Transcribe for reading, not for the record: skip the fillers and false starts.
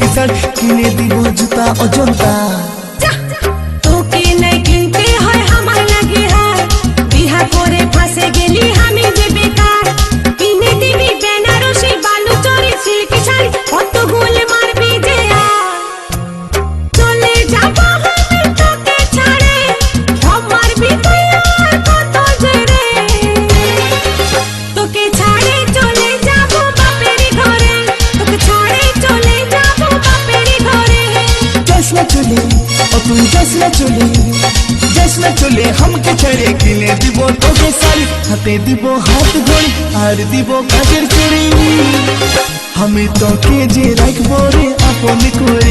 silky sari কিনে দিব জুতা অজন্তা তোকে নাই কিনতে হয় আমার লাগে হার বিহা করে ফাঁসে গেলি আমি যে বেকার কিনে দিবি বেনারসি বালুচরি সিল্কি শাড়ি কত গোল মারবি যে চলে যাব আমি তোকে ছাড়ে সব মারবি তুই আর কত জেরে তোকে ছাড়ে চলে যাব বাপের ঘরে তোকে ছাড়ে চলে যাব বাপের ঘরে जैसना चले और तुम जैसना चले हमके छड़े किने দিব তোকে শাড়ি হাতে দিব হাত ঘড়ি আর দিব কাজের চুড়ি আমি তোকে যে রাখবো রে আপন করে